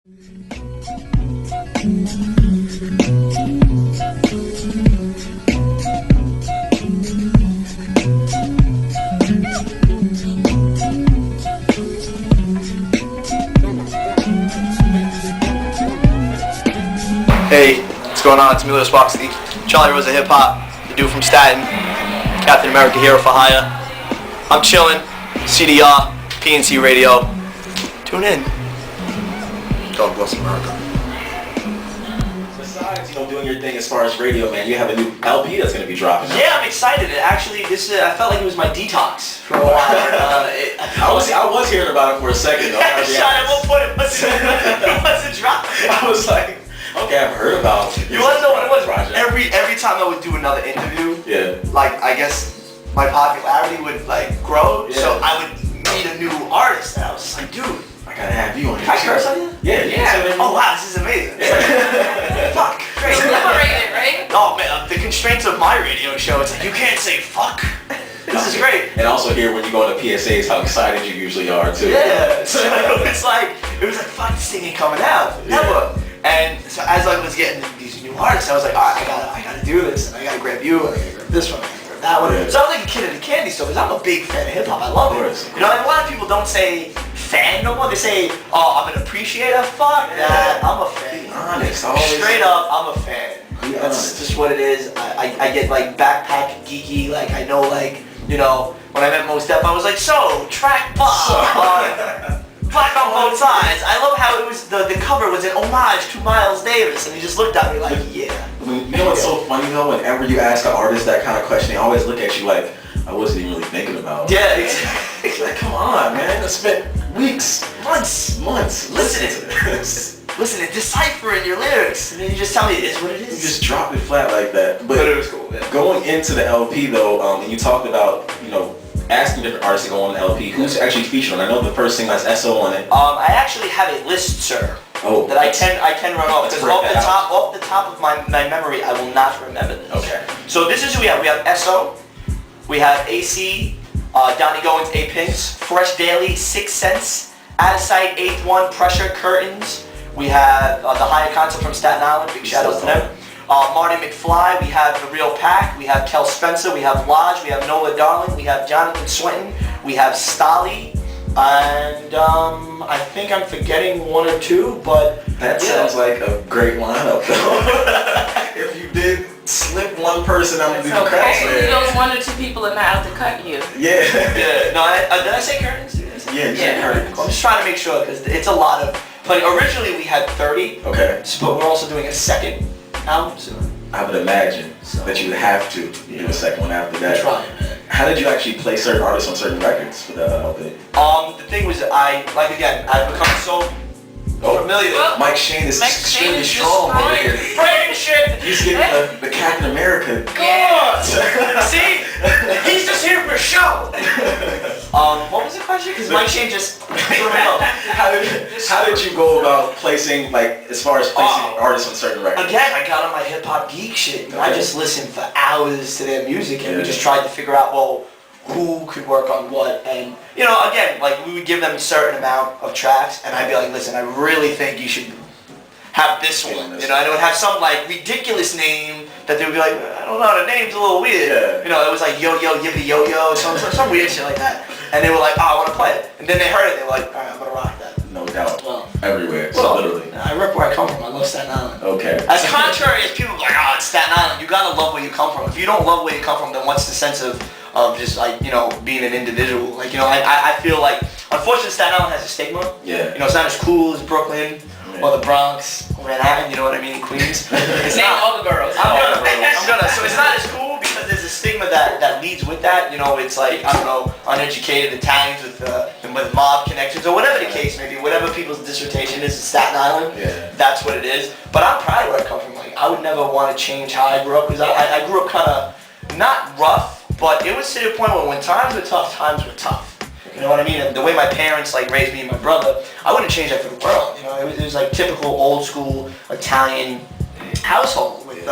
Hey, what's going on? It's Emilio Sparks, the Charlie Rose of Hip Hop, the dude from Staten, Captain America Hero for Hire. I'm chilling, CDR, PNC Radio. Tune in. God bless America. Besides, doing your thing as far as radio, man, you have a new LP that's going to be dropping. Yeah, I'm excited. Actually, I felt like it was my detox for a while. I was hearing about it for a second, though. At one point it wasn't dropping. I was like, okay, I've heard about it. You want to know what it was? Project. Every time I would do another interview, I guess my popularity would grow. Yeah. So I would meet a new artist, and I was just like, dude, I gotta have you on here. Can I curse on you? Yeah. Oh wow, this is amazing. Fuck. Great. Liberated, right? Oh man, the constraints of my radio show, it's like you can't say fuck. This is great. And also here when you go to PSAs, how excited you usually are too. Yeah. So it was like fuck, this thing ain't coming out. Never. And so as I was getting these new artists, I was like, all right, I gotta do this, and I gotta grab you, and I gotta grab this one, and I gotta grab that one. Yeah. So I was like a kid at a candy store, because I'm a big fan of hip hop. I love it. You know, and a lot of people don't say fan no more. They say, oh, I'm an appreciator. Fuck that. I'm a fan. Be honest. Straight up, I'm a fan. That's just what it is. I get backpack geeky. I know when I met Mos Def, I was like, so track pop. Black on both sides. I love how it was the cover was an homage to Miles Davis, and he just looked at me like, yeah. You know what's so funny though? Whenever you ask an artist that kind of question, they always look at you like, I wasn't even really thinking about it. Yeah, exactly. Like, come on, man. I spent weeks, months listening to this. Listen, deciphering your lyrics, and then you just tell me it is what it is. You just dropped it flat like that. But it was cool. Yeah. Going into the LP though, and you talked about asking different artists to go on the LP. Who's actually featured on? I know the first thing has SO on it. I actually have a list, sir. Oh, that I can run off. Because off the top of my memory, I will not remember this. Okay. So this is who we have. We have SO. We have AC. Donnie Goins, A Pinks. Fresh Daily, 6 Cents. Out of Sight, 8th One. Pressure Curtains. We have the Higher Concept from Staten Island. Big shout out to them. Marty McFly, we have The Real Pack, we have Kel Spencer, we have Lodge, we have Nola Darling, we have Jonathan Swinton, we have Stolly, and I think I'm forgetting one or two, but that sounds like a great lineup though. If you did slip one person out of the cracks, Those 1 or 2 people are not out to cut you. Yeah. No, did I say Curtains? Yeah, you said Curtains. I'm just trying to make sure, because it's a lot of, originally we had 30, okay, but we're also doing a second album soon. I would imagine that you would have to do a second one after that. Trying, man. How did you actually play certain artists on certain records for the LP? The thing was, I've become so familiar. Mike Shane is extremely strong over here. Brain shit! He's getting the Captain America. God! See? He's just here for show! What was the question? Because Mike Shane just threw me off. How did you go about placing, as far as placing artists on certain records? Again, I got on my hip-hop geek shit. Okay. I just listened for hours to their music, and we just tried to figure out, who could work on what, and again, we would give them a certain amount of tracks, and I'd be like, listen, I really think you should have this one, and it would have some ridiculous name that they would be like, I don't know, the name's a little weird, it was like yo yippity yo yo, some weird shit like that, and they were like, I want to play it, and then they heard it, they were like, all right, I'm gonna rock that. No doubt. Everywhere. So literally. I rep where I come from. I love Staten Island. Okay. As contrary as people like, it's Staten Island. You gotta love where you come from. If you don't love where you come from, then what's the sense of just being an individual? I feel like, unfortunately, Staten Island has a stigma. Yeah. It's not as cool as Brooklyn or the Bronx or Manhattan. You know what I mean? Queens. It's Name all the boroughs. I'm gonna. So it's not as cool because there's a stigma that leads with that. It's uneducated Italians with mob connections or whatever the case may be. Whatever people's dissertation is in Staten Island, that's what it is. But I'm proud of where I come from. I would never want to change how I grew up because I grew up kind of not rough, but it was to the point where when times were tough, times were tough. You know what I mean? And the way my parents raised me and my brother, I wouldn't change that for the world. It was typical old school Italian household with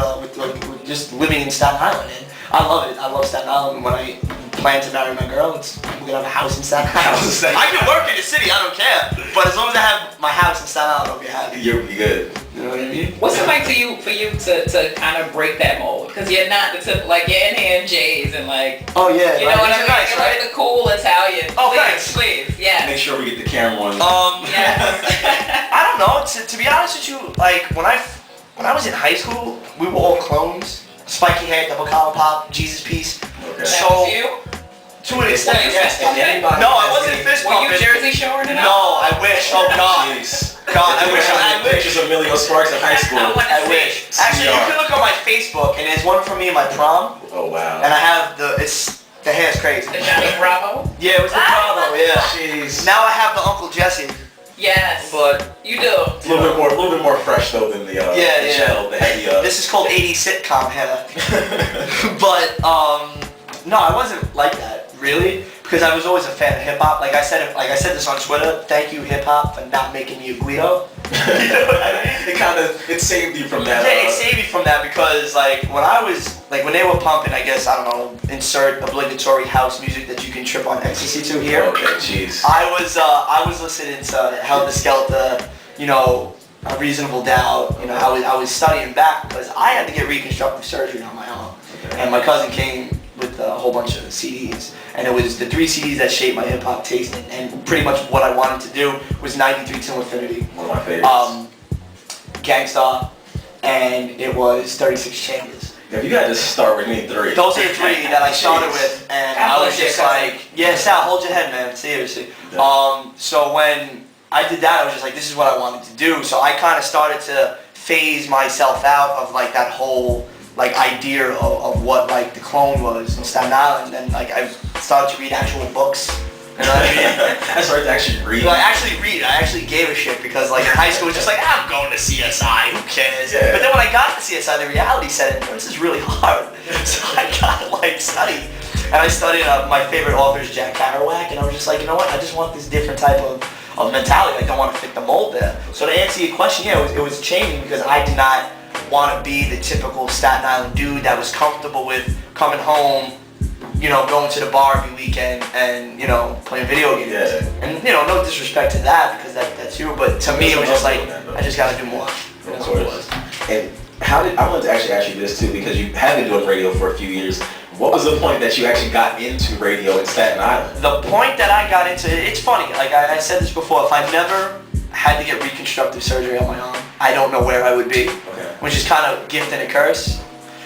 just living in Staten Island, and I love it. I love Staten Island. When I plan to marry my girl, we're gonna have a house in Staten Island. I can work in the city, I don't care. But as long as I have my house in Staten Island, I'll be happy. You'll be good. You know what I mean? What's it like for you to kind of break that mold? Because you're not the typical, like, you're in here in J's and like, Oh yeah, you know what I mean? Nice, You're right? like the cool Italian. Oh, please, thanks. please, yeah. Make sure we get the camera on. Yes. I don't know. To be honest with you, like when I was in high school, we were all clones. Spiky hair, double collar pop, Jesus piece. Okay. That So was you? to an extent, Were you yes. fist pumping? No, I wasn't fist Were you pumping. Jersey Shoring it No, out? I wish. Oh God. Jeez. God, I wish. Pictures of Emilio Sparks in high school. I wish. Actually, you CDR. can look on my Facebook, and there's one for me in my prom, Oh wow. and I have the hair's crazy. The Johnny Bravo? Yeah, it was the Bravo. Yeah. Jeez. Now I have the Uncle Jesse, Yes. but You do. A little bit more fresh though than the Yeah, the yeah. gel, the heavy this is called 80s sitcom hair. But no, I wasn't like that really, because I was always a fan of hip hop. Like I said this on Twitter. Thank you, hip hop, for not making me a Guido. You know what I mean? it saved you from that. Yeah, it saved me from that because like when they were pumping, I guess, I don't know, insert obligatory house music that you can trip on ecstasy to here. Okay, jeez. I was listening to Helter Skelter, you know, A Reasonable Doubt. You know, I was studying back because I had to get reconstructive surgery on my own, and my cousin came with a whole bunch of CDs, and it was the 3 CDs that shaped my hip hop taste, and pretty much what I wanted to do was 93 Till Infinity, One of my favorites. Gangstar, and it was 36 Chambers. Yeah, you got to start with me 3. Those are the 3 that I started with, and God I was bless you, just cousin. like, yeah, Sal, hold your head, man, seriously. Yeah. So when I did that, I was just like, this is what I wanted to do. So I kind of started to phase myself out of like that whole like idea of what like the clone was in Staten Island, and like I started to read actual books. You know what I mean? I started to actually read. I actually gave a shit because like in high school it was just like, I'm going to CSI, who cares? Yeah. But then when I got to CSI, the reality set in, this is really hard. So I got to like study. And I studied my favorite author is Jack Kerouac, and I was just like, you know what, I just want this different type of mentality. I don't want to fit the mold there. So to answer your question, yeah, it was changing because I did not want to be the typical Staten Island dude that was comfortable with coming home, you know, going to the bar every weekend and, you know, playing video games. Yeah. And, you know, no disrespect to that because that's you, but to me it was just like, I just got to do more. Of course. And I wanted to actually ask you this too, because you have been doing radio for a few years. What was the point that you actually got into radio in Staten Island? The point that I got into, it's funny, like I said this before, if I never had to get reconstructive surgery on my own, I don't know where I would be, Okay. which is kind of a gift and a curse.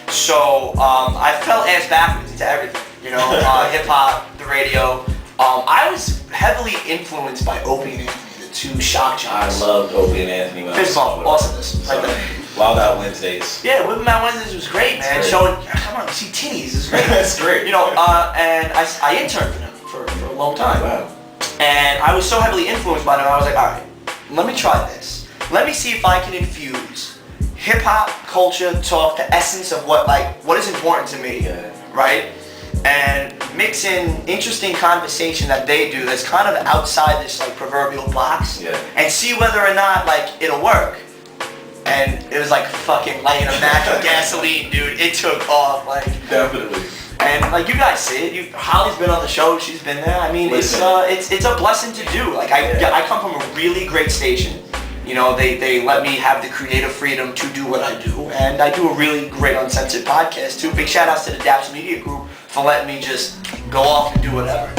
So I fell ass backwards into everything, you know, hip hop, the radio. I was heavily influenced by Opie and Anthony, the 2 shock I jocks. loved Opie and Anthony. When First of all, I was awesomeness, right there. Wild Out Wednesdays. Yeah, Whipping Out Wednesdays was great, man. It's great. Showing, come on, see titties, it's great. That's great. You know, and I interned for them for a long time. Wow. And I was so heavily influenced by them, I was like, alright, let me try this. Let me see if I can infuse hip-hop, culture, talk, the essence of what is important to me, Yeah. right? And mix in interesting conversation that they do that's kind of outside this like proverbial box, Yeah. and see whether or not like it'll work. And it was like fucking lighting a match with gasoline, dude. It took off, like. Definitely. And like you guys see it, Holly's been on the show, she's been there. I mean, Listen. it's a blessing to do. Like I come from a really great station. You know, they let me have the creative freedom to do what I do, and I do a really great uncensored podcast too. Big shout outs to the Daps Media Group for letting me just go off and do whatever.